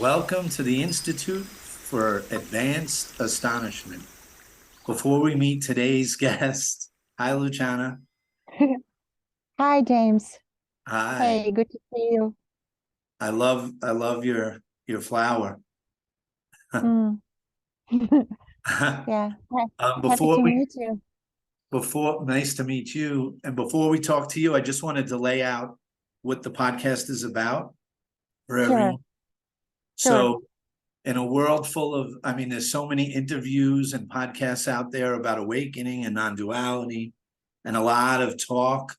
Welcome to the Institute for Advanced Astonishment. Before we meet today's guest, hi, Luchana. Hi, James. Hi. Hey, good to see you. I love your flower. Mm. Yeah, happy Before to we meet you. before nice to meet you. And before we talk to you, I just wanted to lay out what the podcast is about for Sure, everyone. sure. So in a world full of, there's so many interviews and podcasts out there about awakening and non-duality and a lot of talk.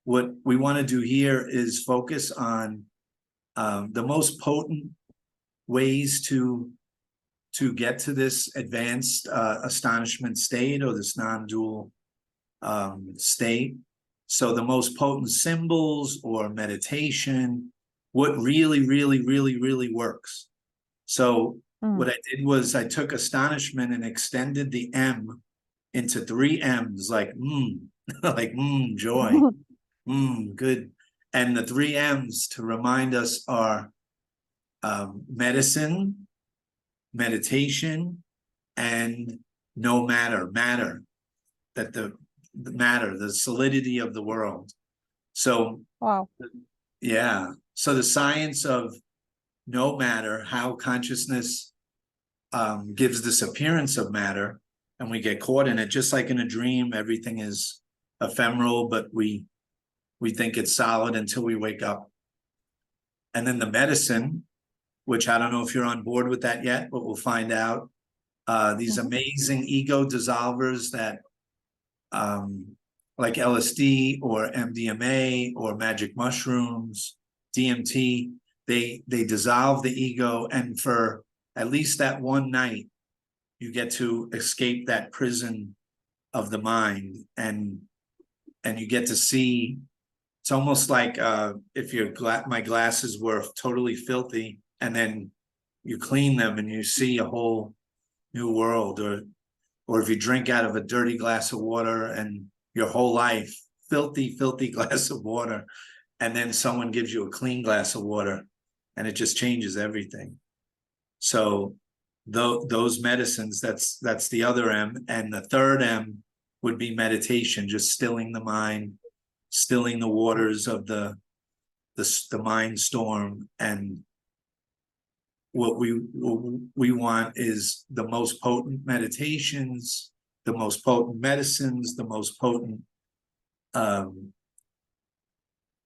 What we want to do here is focus on the most potent ways to get to this advanced astonishment state or this non-dual state. So the most potent symbols or meditation, what really works. So Mm. what I did was I took astonishment and extended the M into three M's, like like joy, good. And the three M's to remind us are medicine, meditation, and no matter, that the matter, the solidity of the world. So, Wow. yeah. So the science of no matter, how consciousness gives this appearance of matter, and we get caught in it, just like in a dream, everything is ephemeral, but we think it's solid until we wake up. And then the medicine, which I don't know if you're on board with that yet, but we'll find out. These Mhm. amazing ego dissolvers that, like LSD or MDMA or magic mushrooms, DMT, they dissolve the ego, and for at least that one night, you get to escape that prison of the mind, and you get to see. It's almost like if my glasses were totally filthy, and then you clean them and you see a whole new world, or if you drink out of a dirty glass of water and your whole life, filthy glass of water, and then someone gives you a clean glass of water, and it just changes everything. So those medicines, that's the other M. And the third M would be meditation, just stilling the mind, stilling the waters of the mind storm. And what we want is the most potent meditations, the most potent medicines, the most potent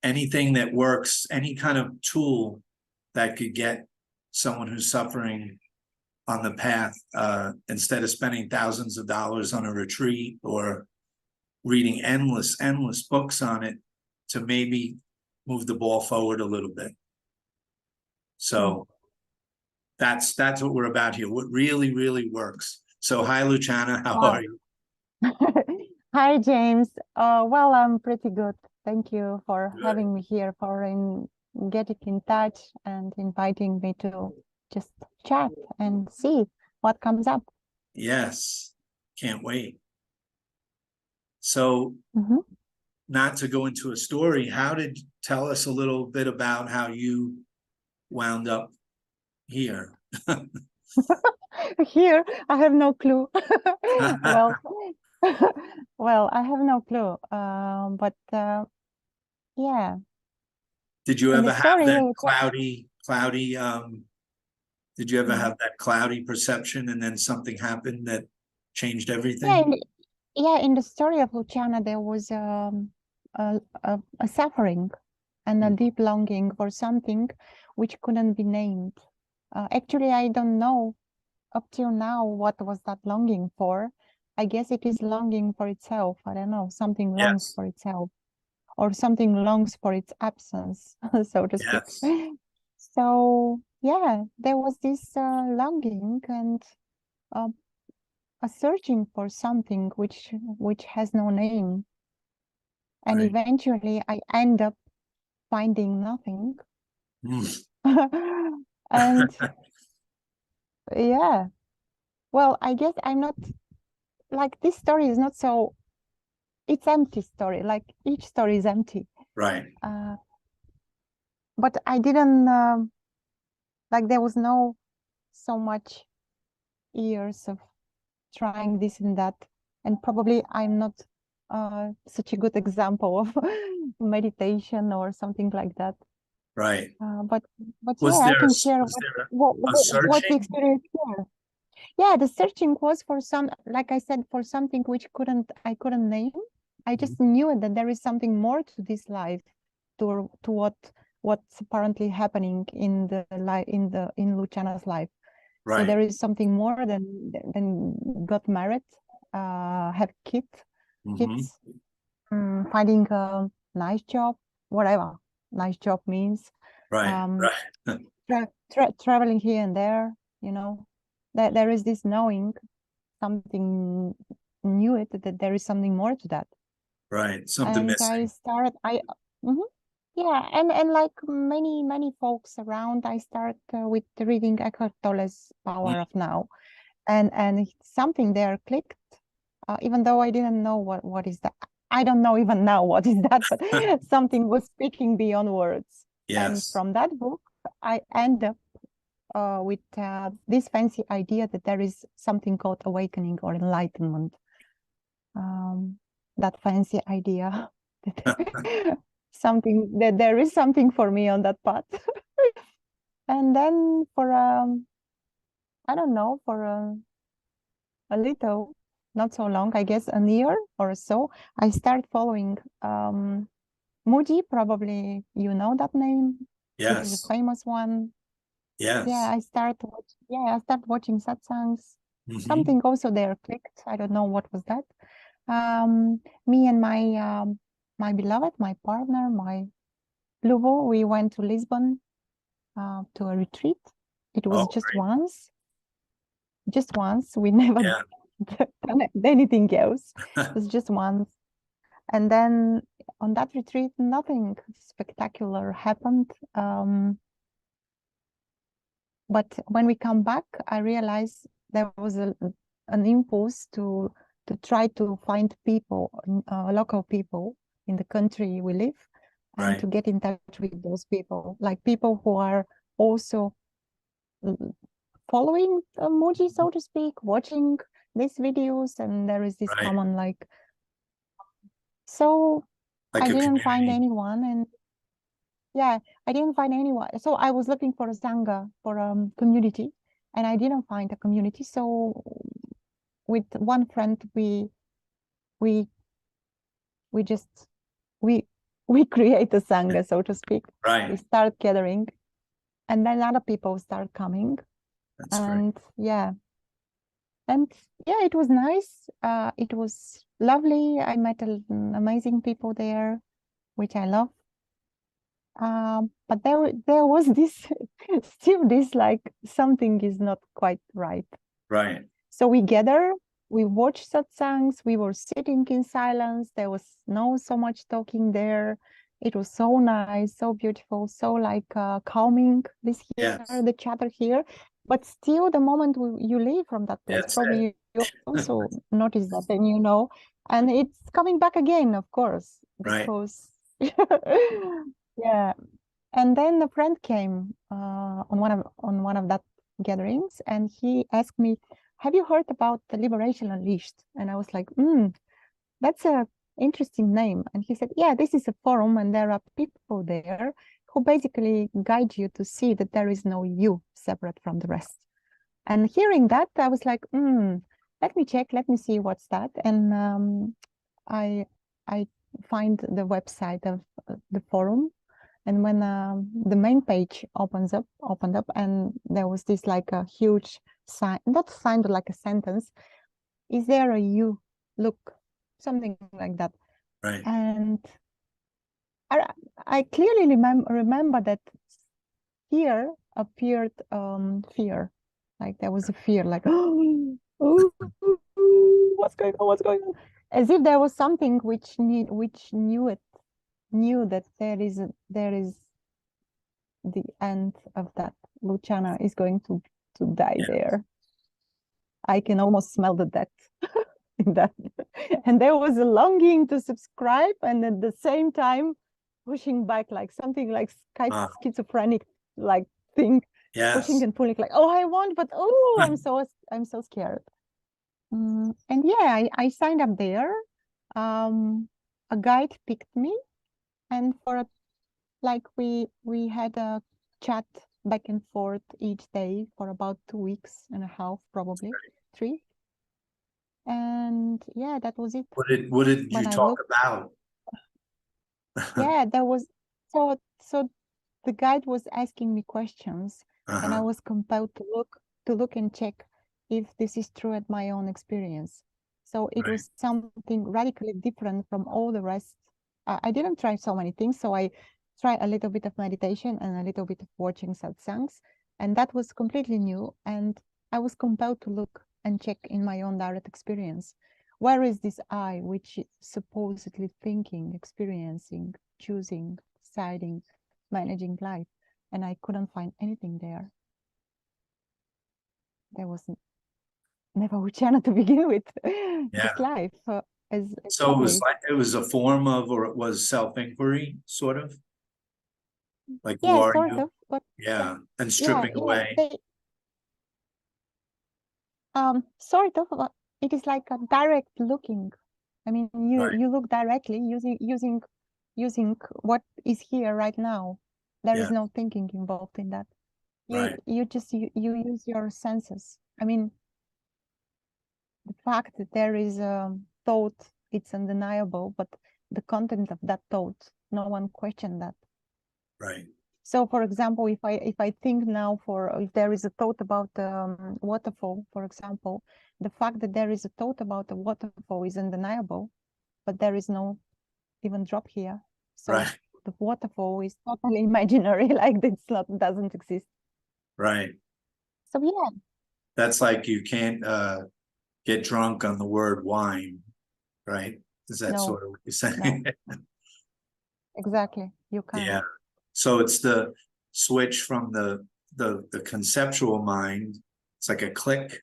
anything that works, any kind of tool that could get someone who's suffering on the path, instead of spending thousands of dollars on a retreat or reading endless books on it, to maybe move the ball forward a little bit. Mm. So that's what we're about here. What really works. So hi, Luchana, how Wow. are you? Hi, James. Well, I'm pretty good. Thank you for Good. having me here, getting in touch and inviting me to just chat and see what comes up. Yes, can't wait. So, Mhm. not to go into a story, tell us a little bit about how you wound up here. Here, I have no clue. Well, well, I have no clue. But yeah, Did you in the ever have story, that cloudy, did you ever Mhm. have that cloudy perception and then something happened that changed Yeah, everything? in the story of Luciana, there was a suffering and a deep longing for something which couldn't be named. Actually, I don't know up till now what was that longing for. I guess it is longing for itself. I don't know, something longs Yes, for itself, or something longs for its absence, so to speak. yes, So yeah, there was this longing and uh, a searching for something which has no name, and right. eventually I end up finding nothing. Mm. And yeah, well, I guess I'm not like, this story is not so, it's empty story, like each story is empty. Right. uh, but I didn't Like there was no so much years of trying this and that, and probably I'm not such a good example of meditation or something like that. Right. But Was yeah, I there, can share was there a what we searching? experienced here. Yeah, the searching was for some, like I said, for something which I couldn't name. I just knew that there is something more to this life, to what's apparently happening in the life in Luciana's life. So Right. there is something more than got married, have kids, finding a nice job, whatever nice job means, Right. um, Right. traveling here and there, you know, that there is this knowing something new, that there is something more to that. Right. Something And missing. Mhm. Yeah, and like many folks around, I start with reading Eckhart Tolle's Power of Now, and something there clicked, even though I didn't know what is that. I don't know even now what is that, but something was speaking beyond words. And Yes. from that book, I end up with this fancy idea that there is something called awakening or enlightenment. That fancy idea that something that there is something for me on that path. And then for I don't know, for a little, not so long, I guess a year or so, I start following Moody. Probably you know that name. This is a Yes. famous one. Yeah, Yes. I start watching satsangs. Hmm. Something also there clicked. I don't know what was that. Me and my beloved, my partner, my Luvo, we went to Lisbon to a retreat. It was Oh, great. just once. We never Yeah. done anything else. It was just once. And then on that retreat, nothing spectacular happened. But when we come back, I realized there was an impulse to try to find people, local people in the country we live, and to Right. get in touch with those people, like people who are also following Muji, so to speak, watching these videos, and there is this Right. common like. So Like I a didn't find community. anyone, and yeah, I didn't find anyone. So I was looking for a Sangha, for a community, and I didn't find a community. So with one friend, we we just we we create a Sangha, so to speak. We Right. start gathering, and then other people start coming, That's great. and yeah, it was nice. It was lovely. I met amazing people there, which I love. But there was this still this like something is not quite right. Right. So we gather, we watch satsangs, we were sitting in silence. There was no so much talking there. It was so nice, so beautiful, so like calming this here, Yes. the chatter here. But still, the moment you leave from that place, That's it. probably you also notice that, and you know, and it's coming back again, of course, Right. because yeah. And then a friend came on one of that gatherings, and he asked me, "Have you heard about the Liberation Unleashed?" And I was like, "That's a interesting name." And he said, "Yeah, this is a forum, and there are people there who basically guide you to see that there is no you separate from the rest." And hearing that, I was like, "Let me check, let me see what's that." And I I find the website of the forum, and when the main page opened up, and there was this like a huge sign, not sign, but like a sentence: "Is there a you? Look," something like that. Right. And I clearly remember that here appeared fear, like there was a fear, like oh, what's going on? What's going on? As if there was something which knew that there is the end of that. Luciana is going to die Yeah. there. I can almost smell the death in that. And there was a longing to subscribe, and at the same time pushing back, like something like schizophrenic like thing. pushing Yes. and pulling, like, oh, I want, but oh, I'm so scared. And yeah, I signed up there. A guide picked me, and we had a chat back and forth each day for about 2.5 weeks, probably 3. And yeah, that was it. What did you When I talk looked, about? yeah, there was so the guide was asking me questions, and I Uh-huh. was compelled to look and check if this is true at my own experience. So it Right. was something radically different from all the rest. I didn't try so many things, so I tried a little bit of meditation and a little bit of watching satsangs, and that was completely new. And I was compelled to look and check in my own direct experience. Where is this I, which is supposedly thinking, experiencing, choosing, deciding, managing life? And I couldn't find anything there. There was never Luciana to begin with. Yeah. Just life as So it was always. like, it was a form of, or it was self-inquiry, sort of? Like, who Yeah, are sort you? of. But Yeah. And yeah, stripping yeah, away. they sort of. It is like a direct looking. I mean, Right. you look directly using what is here right now. There is Yeah. no thinking involved in that. Right. You use your senses. I mean, the fact that there is a thought, it's undeniable, but the content of that thought, no one questioned that. Right. So, for example, if I think now, if there is a thought about waterfall, for example, the fact that there is a thought about a waterfall is undeniable, but there is no even drop here. So Right. the waterfall is totally imaginary, like it's not, doesn't exist. Right. So yeah, That's like you can't get drunk on the word wine, right? Is that no, sort of what you're saying? no, exactly. You Yeah. can't. So it's the switch from the conceptual mind. It's like a click,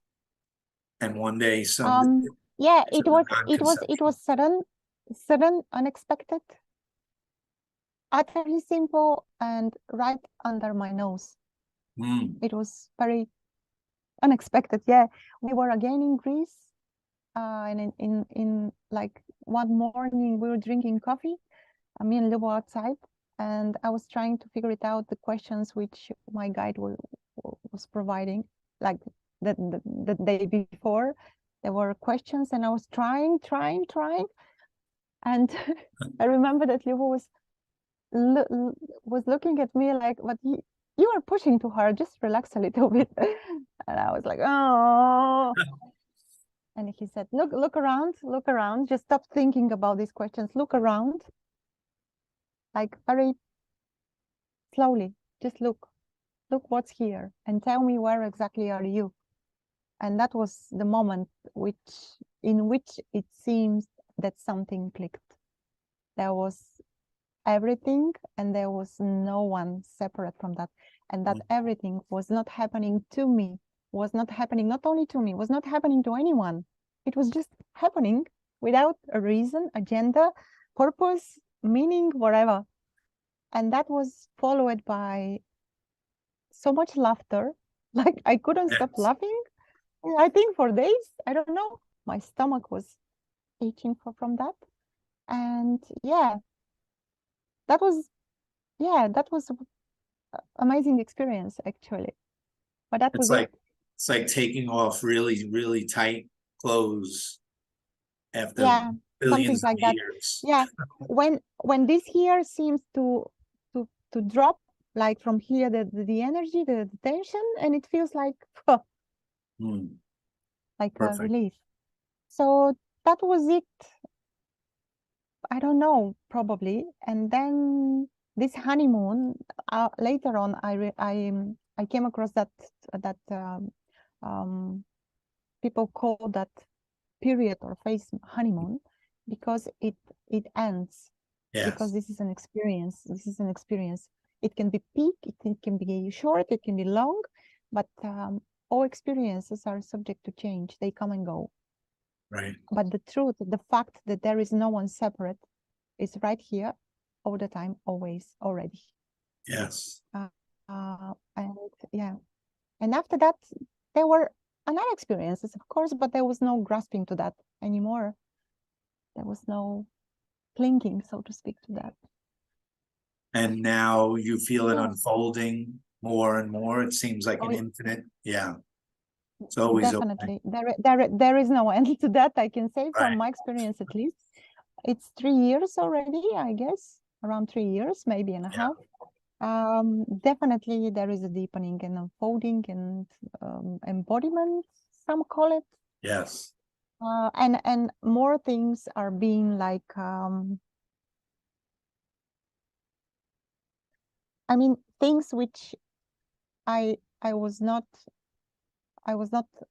and one day some Yeah, to the it non-conceptual. was sudden, unexpected, utterly simple, and right under my nose. It was very unexpected. Yeah, we were again in Greece, and in like one morning we were drinking coffee, me and Lubo outside, and I was trying to figure it out, the questions which my guide was providing, like the day before. There were questions, and I was trying, and I remember that Lubo was looking at me like, "But you are pushing too hard. Just relax a little bit." And I was like, "Oh." And he said, look around. Just stop thinking about these questions. Look around, like very slowly. Just look what's here, and tell me where exactly are you." And that was the moment in which it seems that something clicked. There was everything, and there was no one separate from that. And that everything was not happening to me, was not happening not only to me, was not happening to anyone. It was just happening without a reason, agenda, purpose, meaning, whatever. And that was followed by so much laughter. Like I couldn't stop Yes. laughing. I think for days. I don't know. My stomach was aching from that. And yeah, that was amazing experience actually. But that It's was it. like it's like taking off really, really tight clothes after Yeah, something billions of like that. years. Yeah, when this here seems to drop, like from here, the energy, the tension, and it feels like like a Perfect. relief. So that was it. I don't know, probably. And then this honeymoon, later on, I came across that um, people call that period or phase honeymoon, because it ends, because Yes. this is an experience. This is an experience. It can be peak, it can be short, it can be long, but all experiences are subject to change. They come and go. Right. But the truth, the fact that there is no one separate, is right here all the time, always, already. Yes. And yeah, and after that, there were another experiences, of course, but there was no grasping to that anymore. There was no clinging, so to speak, to that. And now you feel it Yeah. unfolding more and more. It seems like Oh, an infinite. Yeah. It's always open. definitely. There is no end to that, I can say, from Right. my experience at least. It's 3 years already, I guess, around 3 years, maybe and a Yeah. half. Definitely there is a deepening and unfolding and embodiment, some call it. Yes. And more things are being like I mean things which I was not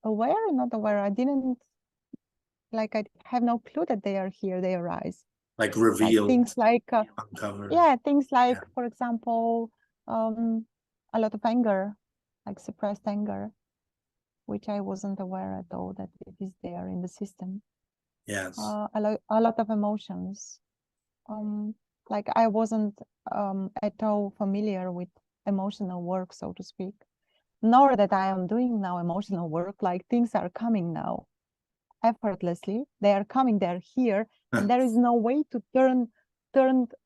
aware. I didn't like, I have no clue that they are here, they arise. Like Like revealed, things like uncovered. yeah, things like, Yeah. for example, a lot of anger, like suppressed anger, which I wasn't aware at all that it is there in the system. Yes. A lot of emotions. Like I wasn't at all familiar with emotional work, so to speak, nor that I am doing now emotional work. Like things are coming now effortlessly. They are coming, they're here, and there is no way to turn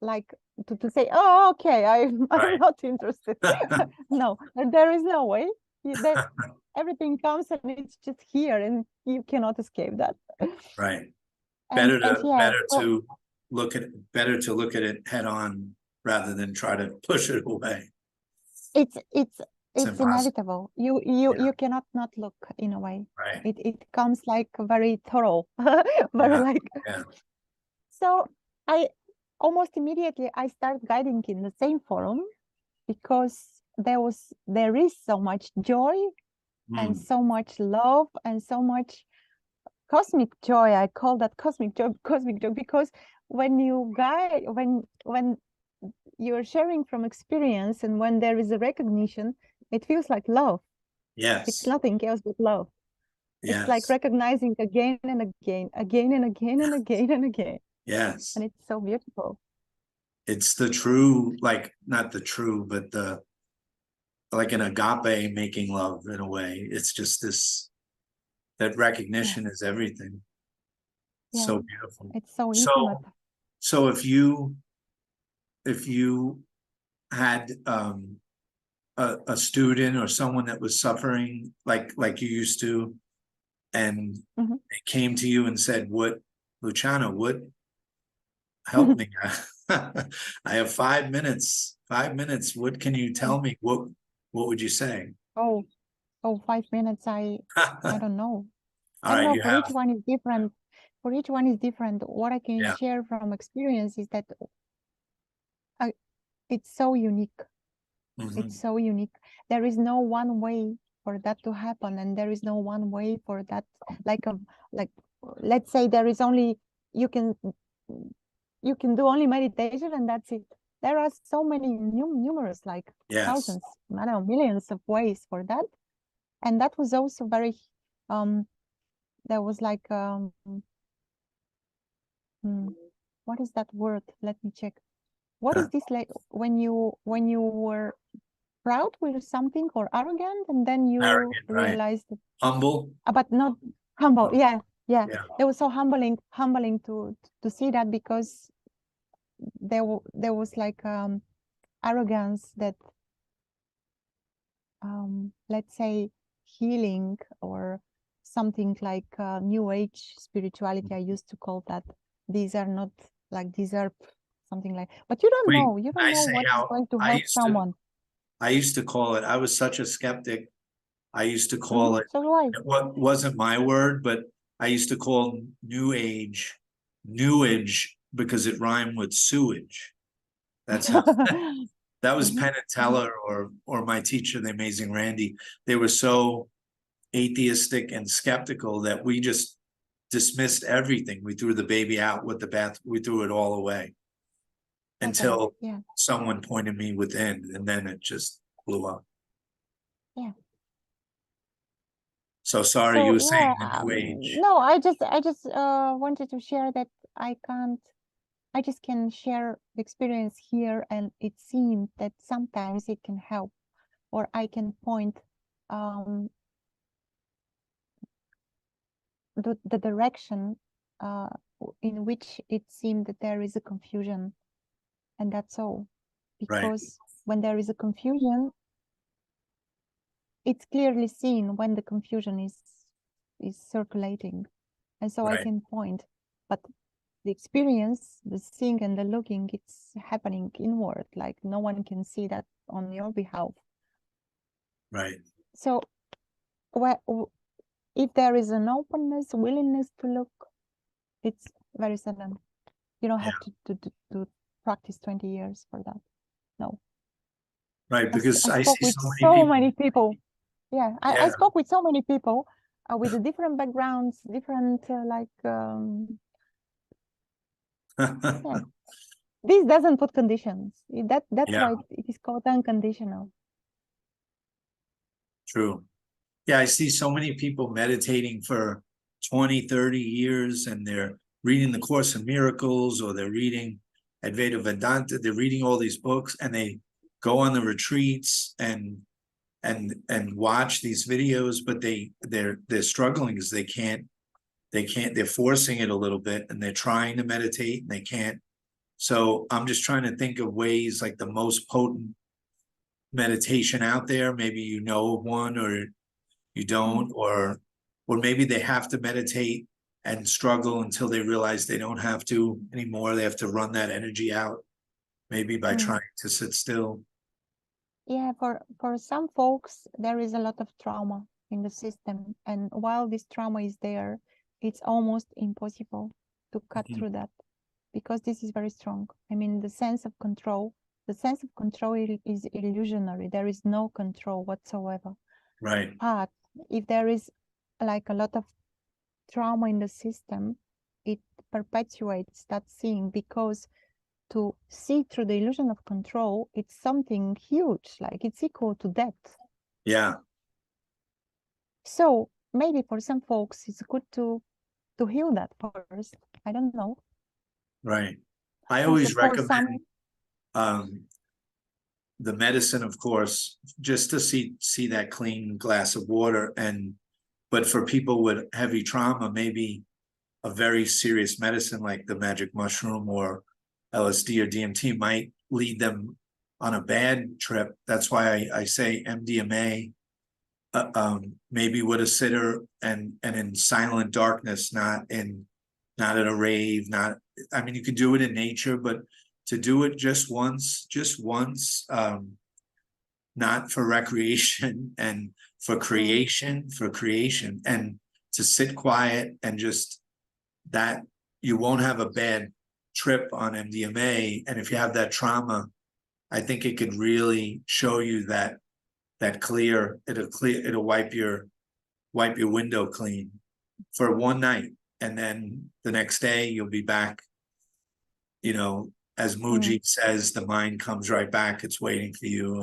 like to say, oh, okay, I'm Right. not interested. No, there is no way. That everything comes and it's just here, and you cannot escape that. Right. And yeah, so Better to look at it head on rather than try to push it away. it's It's it's impossible. inevitable. Yeah. You cannot not look in a way. Right. It comes like very thorough, very Yeah. like. Yeah. So I almost immediately I start guiding in the same forum because there is so much joy and Mm. so much love and so much cosmic joy. I call that cosmic joy because when you guide, when you're sharing from experience and when there is a recognition, it feels like love. It's Yes. nothing else but love. It's like Yes. recognizing again and again, again and again and again and again. Yes. And it's so beautiful. It's the true, like not the true, but the like an agape making love in a way. It's just this that Yeah, recognition is everything. yeah. So beautiful. It's so intimate. So if you had a student or someone that was suffering like you used to, and Mhm. they came to you and said, "What, Luchana, what help me? I have 5 minutes. 5 minutes. What can you tell me? What would you say?" Oh, 5 minutes. I don't know. All I don't right, know. you For each have, one is different. For each one is different. What I can yeah. share from experience is that I, it's so unique. Mhm. It's so unique. There is no one way for that to happen, and there is no one way for that. Like a like, let's say there is only you can do only meditation, and that's it. There are so many numerous, like Yes. thousands, I don't know, millions of ways for that. And that was also very there was like hmm, what is that word? Let me check. What is this like when you were proud with something or arrogant and then you Arrogant, right? realized that, Humble. but not humble. Oh, Yeah, yeah. yeah. It was so humbling to see that because there was like arrogance that let's say healing or something like new age spirituality. I used to call that. These are not like these are something like, but you don't Wait, know. You can don't I know say what is how going to help someone. I used to call it, I was such a skeptic. I used to call it, So do I. what wasn't my word, but I used to call newage because it rhymed with sewage. That's how, that was Mhm. Penn and Teller or my teacher, the amazing Randy. They were so atheistic and skeptical that we just dismissed everything. We threw the baby out with the bath, we threw it all away Totally. until Yeah. someone pointed me within, and then it just blew up. Yeah. So sorry, you So were yeah, saying the new age. no, I just wanted to share that I can't. I just can share the experience here, and it seemed that sometimes it can help. or I can point the direction in which it seemed that there is a confusion, and that's all. Because when there is a confusion, it's clearly seen when the confusion is circulating, and so I can point. But the experience, the seeing and the looking, it's happening inward, like no one can see that on your behalf. Right. So if there is an openness, willingness to look, it's very sudden. You don't have to practice 20 years for that. No. Right, because I I spoke see with so many people. Yeah, I spoke with so many people with different backgrounds, different yeah. This doesn't put conditions. That's why it is called unconditional. True. Yeah, I see so many people meditating for 20, 30 years, and they're reading the Course in Miracles, or they're reading Advaita Vedanta, they're reading all these books, and they go on the retreats and watch these videos, but they're struggling because they're forcing it a little bit, and they're trying to meditate and they can't. So I'm just trying to think of ways, like the most potent meditation out there. Maybe you know of one, or you don't, or maybe they have to meditate and struggle until they realize they don't have to anymore. They have to run that energy out, maybe by trying to sit still. Yeah, for some folks, there is a lot of trauma in the system. And while this trauma is there, it's almost impossible to cut through that, because this is very strong. I mean, the sense of control is illusionary. There is no control whatsoever. Right. But if there is like a lot of trauma in the system, it perpetuates that seeing, because to see through the illusion of control, it's something huge, like it's equal to death. Yeah. So maybe for some folks, it's good to heal that first. I don't know. Right. I always recommend some... the medicine, of course, just to see that clean glass of water. But for people with heavy trauma, maybe a very serious medicine like the magic mushroom or LSD or DMT might lead them on a bad trip. That's why I say MDMA, maybe with a sitter and in silent darkness, not at a rave. I mean, you can do it in nature, but to do it just once, not for recreation, and for creation, and to sit quiet, and just that you won't have a bad trip on MDMA. And if you have that trauma, I think it could really show you that it'll wipe your window clean for one night, and then the next day you'll be back. You know, as Muji says, the mind comes right back. It's waiting for you,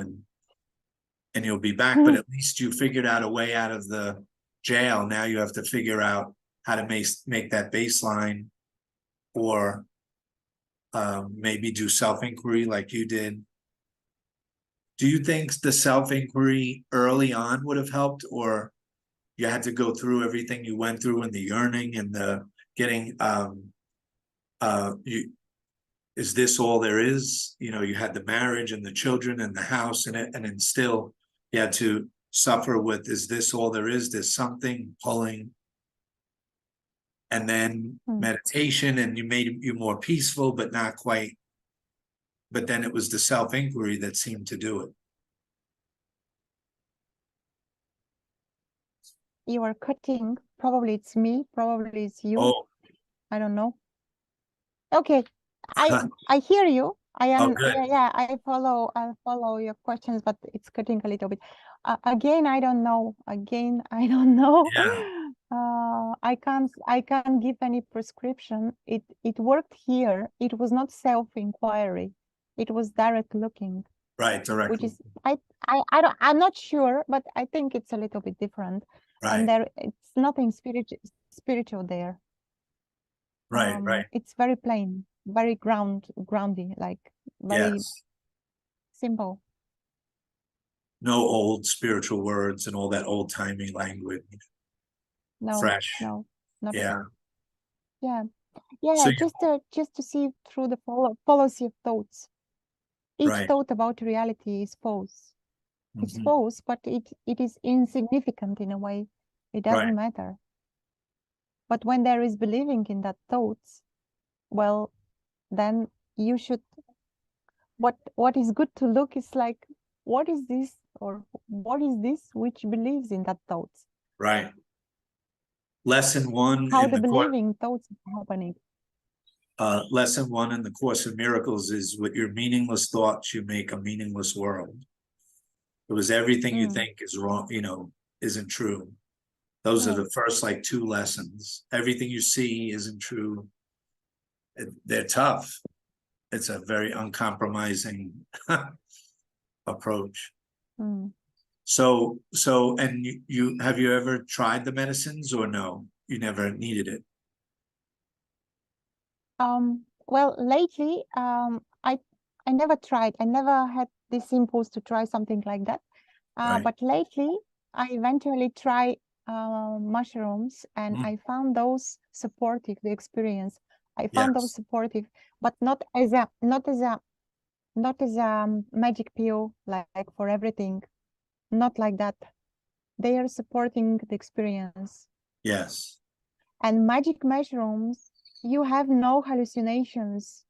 and you'll be back. But at least you figured out a way out of the jail. Now you have to figure out how to make that baseline, or maybe do self-inquiry like you did. Do you think the self-inquiry early on would have helped, or you had to go through everything you went through, and the yearning and the getting is this all there is? You know, you had the marriage and the children and the house and then still you had to suffer with, is this all there is? There's something pulling. And then meditation, and you made you more peaceful, but not quite. But then it was the self-inquiry that seemed to do it. You are cutting. Probably it's me. Probably it's you. Oh. I don't know. Okay, I hear you. I follow your questions, but it's cutting a little bit. Again, I don't know. Yeah. I can't give any prescription. It worked here. It was not self-inquiry. It was direct looking. Right, direct. Which is I'm not sure, but I think it's a little bit different. Right. And it's nothing spiritual there. Right. It's very plain, very groundy, like very simple. No old spiritual words and all that old timey language. No, Fresh. no, not at Yeah. all. Yeah, yeah, So just to see through the policy of thoughts. Each right. thought about reality is false. It's Mhm. false, but it is insignificant in a way. It doesn't Right. matter. But when there is believing in that thoughts, well, then you should, what is good to look is like, what is this, or what is this which believes in that thoughts? Right. Lesson one How in the the course. believing thoughts are happening. Lesson one in the Course of Miracles is, with your meaningless thoughts, you make a meaningless world. It was everything you think is wrong, isn't true. Those are the first like two lessons. Everything you see isn't true. They're tough. It's a very uncompromising approach. So, and you have you ever tried the medicines, or no? You never needed it. Well, lately, I never tried. I never had this impulse to try something like that. Right. But lately, I eventually try mushrooms, and I found those supportive. The experience, I found those supportive, but not as a magic pill like for everything. Not like that. They are supporting the experience. Yes. And magic mushrooms, you have no hallucinations.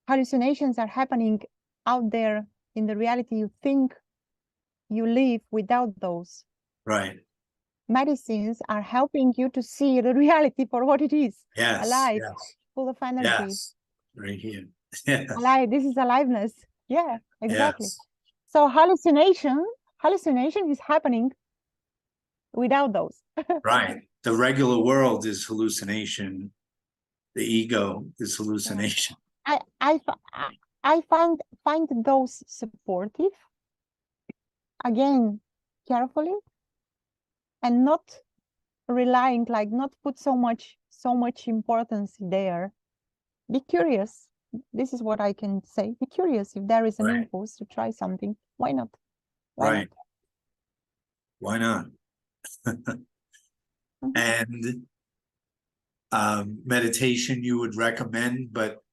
Hallucinations are happening out there in the reality you think you live without those. Right. Medicines are helping you to see the reality for what it is. Yes. Alive, Yes. full of energy. Yes. Right here. Yes. Alive. This is aliveness. Yeah, exactly. Yes. So hallucination is happening without those. Right. The regular world is hallucination. The ego is hallucination. I find those supportive, again, carefully, and not relying, like not put so much importance there. Be curious. This is what I can say. Be curious. If there is an impulse to try something, why not? Right. Why not? And meditation you would recommend, but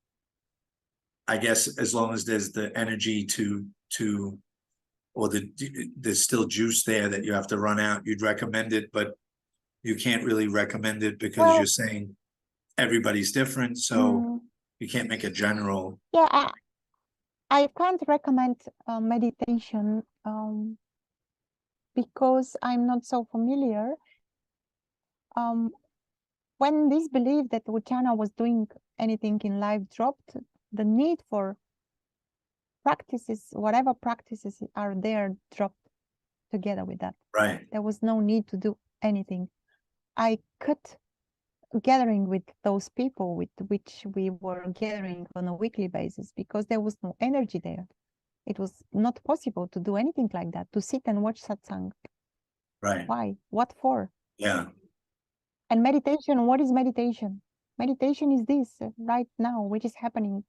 I guess as long as there's the energy or there's still juice there that you have to run out, you'd recommend it, but you can't really recommend it because you're saying everybody's different, so you can't make a general. Yeah, I can't recommend meditation because I'm not so familiar. When this belief that Luchana was doing anything in life dropped, the need for practices, whatever practices are there, dropped together with that. Right. There was no need to do anything. I cut gathering with those people with which we were gathering on a weekly basis because there was no energy there. It was not possible to do anything like that, to sit and watch satsang. Right. Why? What for? Yeah. And meditation, what is meditation? Meditation is this right now, which is happening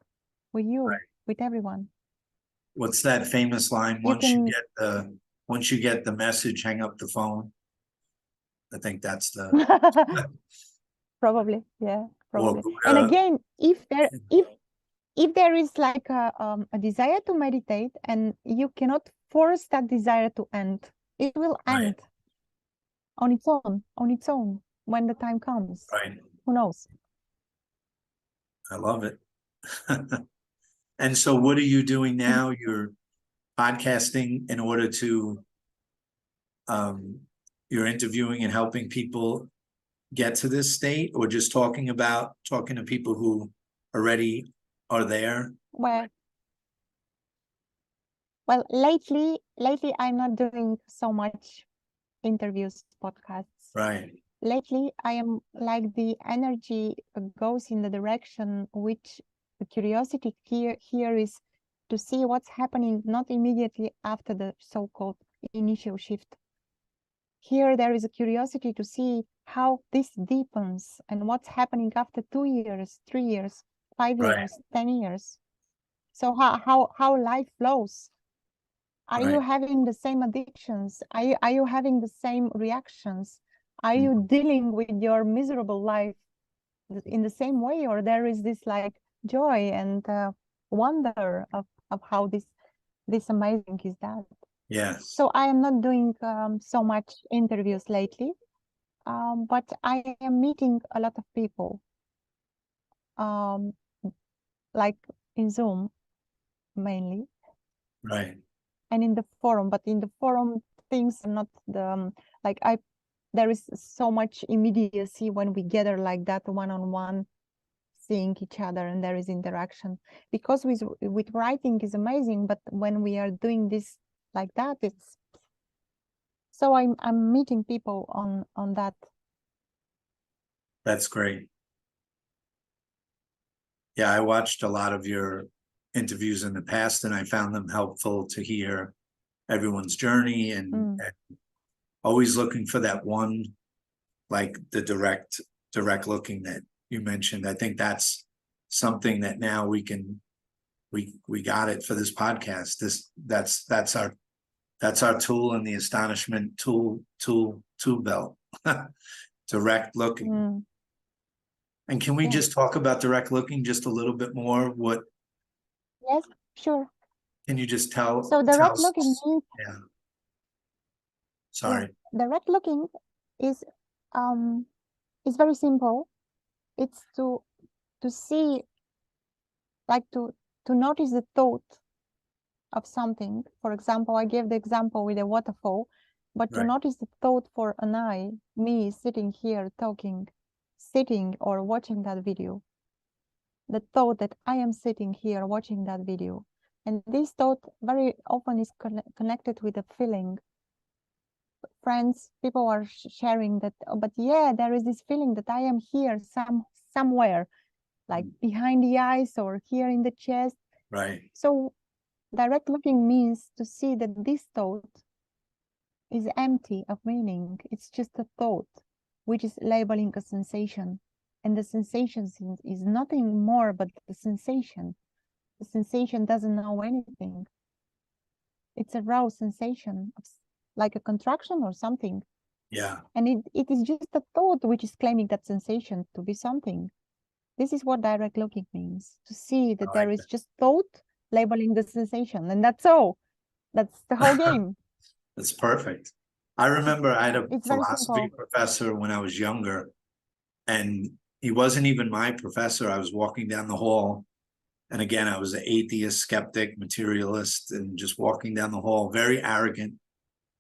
with you, with everyone. What's that famous line? Once you get the message, hang up the phone. I think that's the probably, yeah, probably. And again, if there is like a desire to meditate, and you cannot force that desire to end, it will end on its own when the time comes. Right. Who knows? I love it. And so what are you doing now? You're podcasting in order to you're interviewing and helping people get to this state, or just talking to people who already are there? Well, lately I'm not doing so much interviews, podcasts. Right. Lately, I am like the energy goes in the direction which the curiosity here is to see what's happening, not immediately after the so-called initial shift. Here, there is a curiosity to see how this deepens and what's happening after 2 years, 3 years, 5 years, 10 years. So how life flows Are you Right. having the same addictions? Are you having the same reactions? Are Mhm. you dealing with your miserable life in the same way, or there is this like joy and wonder of how this amazing is that? Yes. So I am not doing so much interviews lately, but I am meeting a lot of people, like in Zoom mainly, Right. and in the forum. But in the forum, things are not the like I. There is so much immediacy when we gather like that, one-on-one, seeing each other, and there is interaction. Because with writing is amazing, but when we are doing this like that, it's so I'm meeting people on that. That's great. Yeah, I watched a lot of your interviews in the past, and I found them helpful to hear everyone's journey and always looking for that one, like the direct looking that you mentioned. I think that's something that now we got it for this podcast. That's our tool in the astonishment tool belt. Direct looking. And can we Yeah. just talk about direct looking just a little bit more? What Yes, sure. can you just tell? So direct looking means, Yeah. yeah, Sorry. direct looking is very simple. It's to see, like to notice the thought of something. For example, I gave the example with a waterfall, but to Right. notice the thought for an eye, me sitting here talking, sitting or watching that video, the thought that I am sitting here watching that video. And this thought very often is connected with a feeling. Friends, people are sharing that, oh, but yeah, there is this feeling that I am here somewhere, like behind the eyes or here in the chest. Right. So direct looking means to see that this thought is empty of meaning. It's just a thought, which is labeling a sensation. And the sensation is nothing more but the sensation. The sensation doesn't know anything. It's a raw sensation, like a contraction or something. Yeah. And it is just a thought which is claiming that sensation to be something. This is what direct looking means, to see that there is just thought labeling the sensation. And that's all. That's the whole game. That's perfect. I remember I had a It's very philosophy simple. professor when I was younger, and he wasn't even my professor. I was walking down the hall, and again, I was an atheist, skeptic, materialist, and just walking down the hall, very arrogant,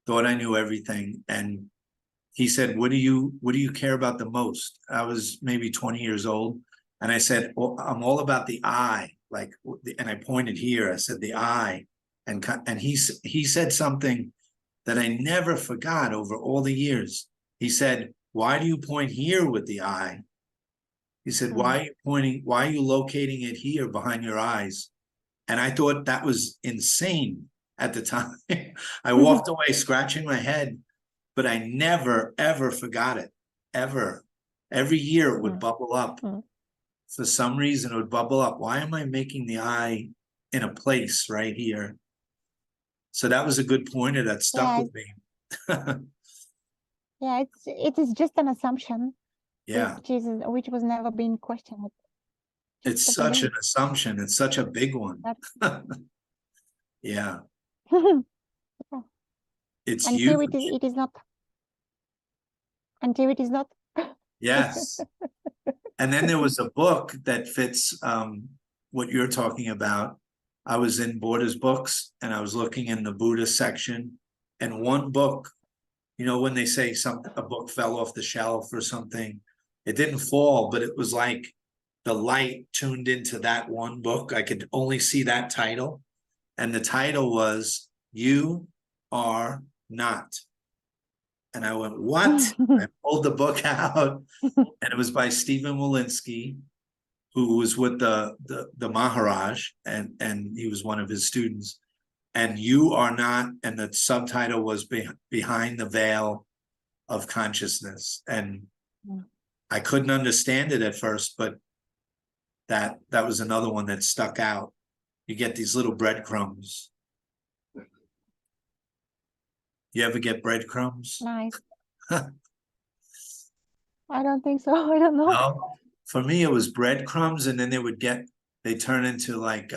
thought I knew everything. And he said, what do you care about the most? I was maybe 20 years old. And I said, well, I'm all about the eye. Like, and I pointed here, I said, the eye. And he said something that I never forgot over all the years. He said, why do you point here with the eye? He said, why are you pointing? Why are you locating it here behind your eyes? And I thought that was insane at the time. I walked away scratching my head, but I never, ever forgot it, ever. Every year it would bubble up. For some reason, it would bubble up. Why am I making the eye in a place right here? So that was a good pointer that stuck with me. Yeah, it is just an assumption, Yeah. which was never being questioned. It's such an assumption. It's such a big one. Yeah. It's until huge. it is not. Until it is not. Yes. And then there was a book that fits what you're talking about. I was in Borders Books and I was looking in the Buddha section, and one book, you know, when they say a book fell off the shelf or something, it didn't fall, but it was like the light tuned into that one book. I could only see that title. And the title was You Are Not. And I went, what? I pulled the book out, and it was by Stephen Walensky, who was with the Maharaj, and he was one of his students. And You Are Not, and the subtitle was Behind the Veil of Consciousness. And I couldn't understand it at first, but that was another one that stuck out. You get these little breadcrumbs. You ever get breadcrumbs? Nice. I don't think so. I don't know. No, for me it was breadcrumbs, and then they turn into like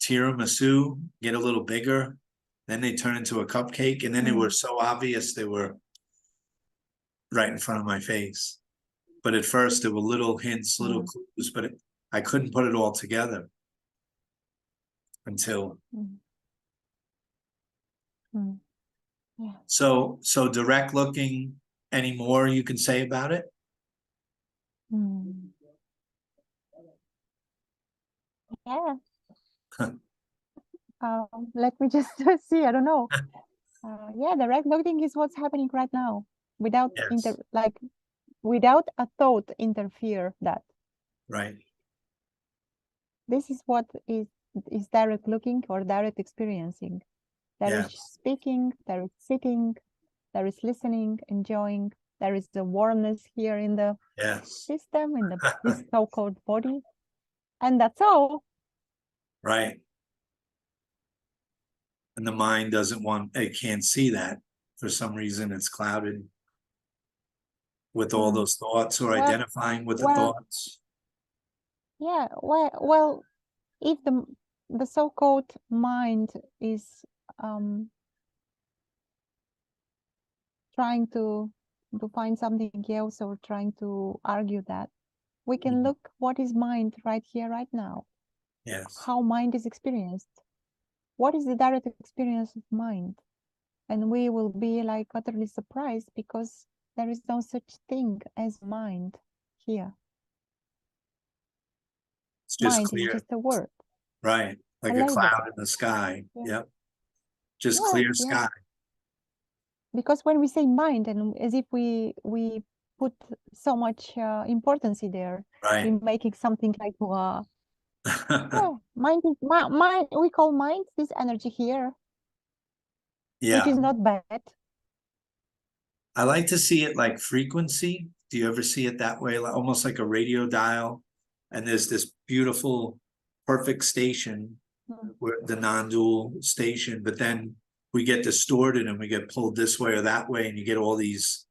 tiramisu, get a little bigger, then they turn into a cupcake, and then they were so obvious they were right in front of my face. But at first there were little hints, little clues, but I couldn't put it all together until. Yeah. So direct looking, any more you can say about it? Yeah. Let me just see. I don't know. Yeah, direct looking is what's happening right now, without Yes. without a thought interfere that. Right. This is what is direct looking or direct experiencing. There is Yes. speaking, there is sitting, there is listening, enjoying. There is the warmness here in the Yes. system, in this so-called body, and that's all. Right. And the mind it can't see that. For some reason, it's clouded with all those thoughts, or Well, identifying with the thoughts. Yeah, well, if the so-called mind is trying to find something else or trying to argue that, we can look what is mind right here, right now. Yes. How mind is experienced. What is the direct experience of mind? And we will be like utterly surprised because there is no such thing as mind here. It's just Mind clear. is just a word. Right. Like a cloud in the sky. Yep. Just clear sky. Because when we say mind, and as if we put so much importance there, Right. in making something like mind is mind. We call mind this energy here, which is not bad. I like to see it like frequency. Do you ever see it that way? Almost like a radio dial, and there's this beautiful, perfect station, where the non-dual station, but then we get distorted and we get pulled this way or that way, and you get all these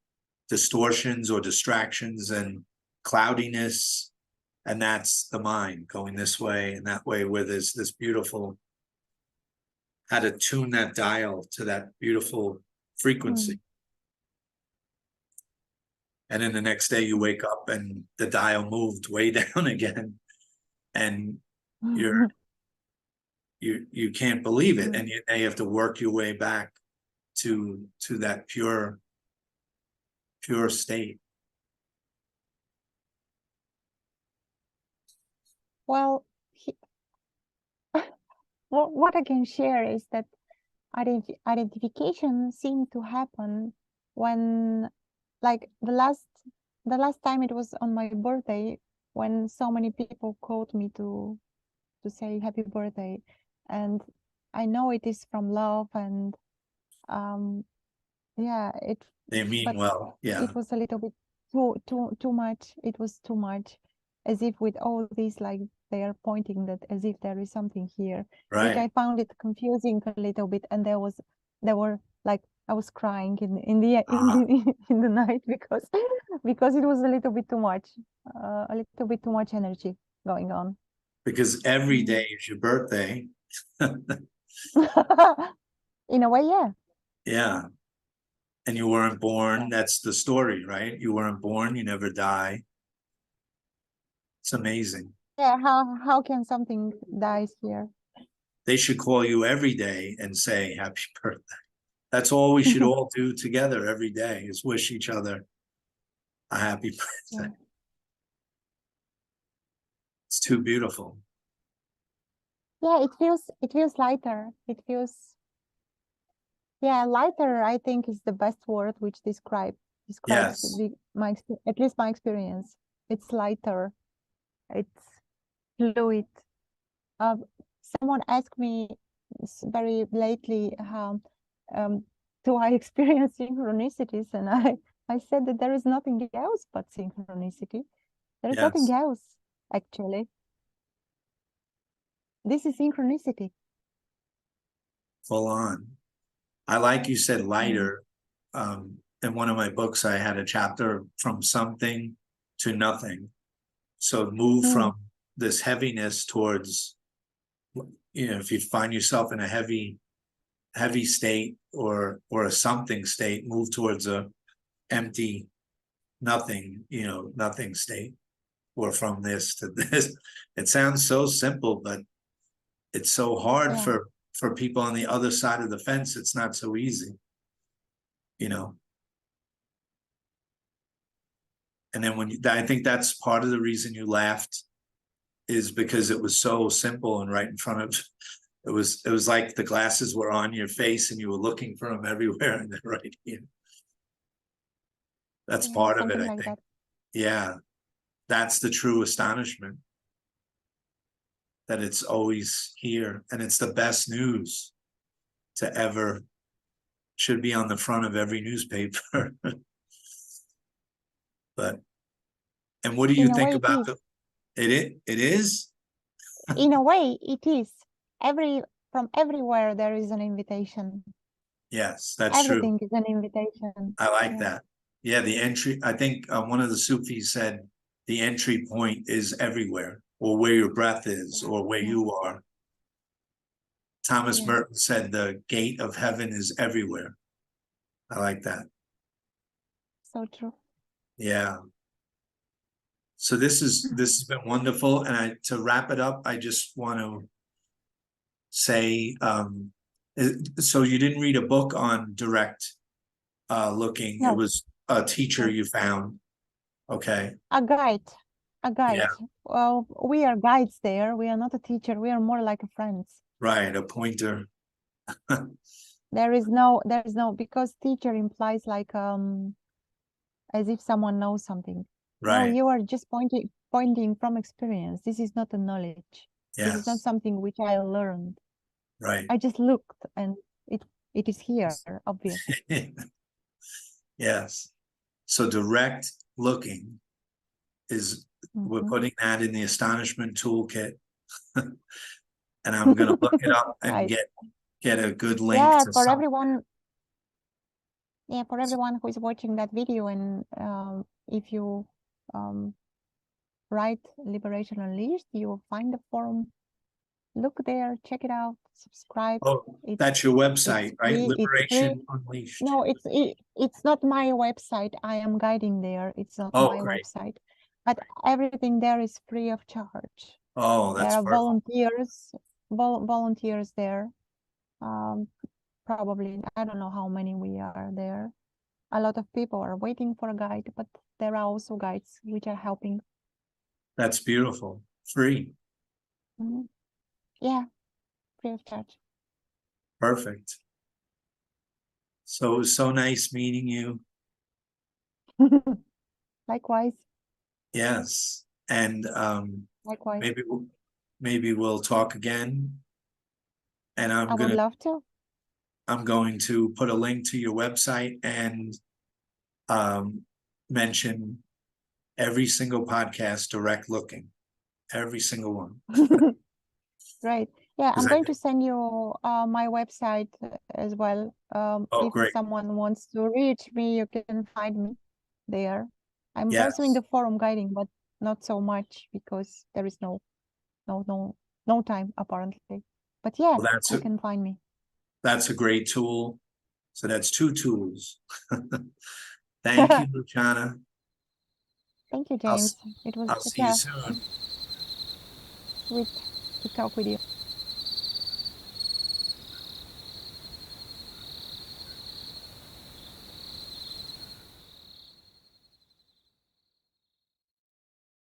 distortions or distractions and cloudiness, and that's the mind going this way and that way, where there's this beautiful, how to tune that dial to that beautiful frequency. And then the next day you wake up and the dial moved way down again, and you can't believe it, and now you have to work your way back to that pure state. Well, what I can share is that identification seemed to happen when, like, the last time it was on my birthday, when so many people called me to say happy birthday, and I know it is from love, and They mean well. Yeah. it was a little bit too much. It was too much, as if with all these, like, they are pointing that as if there is something here, which I found it confusing a little bit, and there were like, I was crying in the night because it was a little bit too much, energy going on. Because every day is your birthday. In a way, yeah. Yeah. And you weren't born. That's the story, right? You weren't born, you never die. It's amazing. Yeah, how can something die here? They should call you every day and say happy birthday. That's all we should all do together every day, is wish each other a happy birthday. Yeah. It's too beautiful. Yeah, it feels lighter. It feels, yeah, lighter, I think, is the best word which describes Yes. at least my experience. It's lighter. It's fluid. Someone asked me very lately how do I experience synchronicities, and I said that there is nothing else but synchronicity. There is nothing else, actually. This is synchronicity. Full on. I like you said lighter. In one of my books, I had a chapter from something to nothing. So move from this heaviness towards, if you find yourself in a heavy state or a something state, move towards a empty nothing, nothing state, or from this to this. It sounds so simple, but it's so hard for people on the other side of the fence. It's not so easy, and then I think that's part of the reason you laughed, is because it was so simple and right in front of, it was like the glasses were on your face and you were looking for them everywhere, and they're right here. That's part of it, I think. Yeah, that's the true astonishment, that it's always here, and it's the best news to ever, should be on the front of every newspaper. But, and what do you think about it is? In a way, it is. From everywhere there is an invitation. Yes, that's Everything true. is an invitation. I like that. Yeah, the entry, I think one of the Sufis said the entry point is everywhere, or where your breath is, or where you are. Thomas Merton said the gate of heaven is everywhere. I like that. So true. Yeah. So this has been wonderful. And to wrap it up, I just want to say, so you didn't read a book on direct looking. No. It was a teacher you found. Okay. A guide. Yeah. Well, we are guides there. We are not a teacher. We are more like friends. Right, a pointer. There is no, because teacher implies like as if someone knows something. Right. No, you are just pointing from experience. This is not a knowledge. Yes. This is not something which I learned. Right. I just looked and it is here, obviously. Yes. So direct looking is, we're putting that in the astonishment toolkit. And I'm going to look it up and get a good link to for everyone. Yeah, for everyone who is watching that video, and if you write Liberation Unleashed, you will find the forum. Look there, check it out, subscribe. Oh, that's your website, right? Liberation Unleashed. No, it's not my website. I am guiding there. It's not my website. But everything there is free of charge. Oh, that's there are volunteers there. Probably, I don't know how many we are there. A lot of people are waiting for a guide, but there are also guides which are helping. That's beautiful. Free. Yeah, free of charge. Perfect. So it was so nice meeting you. Likewise. Yes. And likewise. Maybe we'll talk again. And I would love to. I'm going to put a link to your website and mention every single podcast, direct looking, every single one. Right. Yeah, I'm going to send you my website as well. If someone wants to reach me, you can find me there. I'm also in the forum guiding, but not so much because there is no time apparently. But yeah, you can find me. That's a great tool. So that's 2 tools. Thank you, Luchana. Thank you, James. It was I'll see you soon. Sweet to talk with you.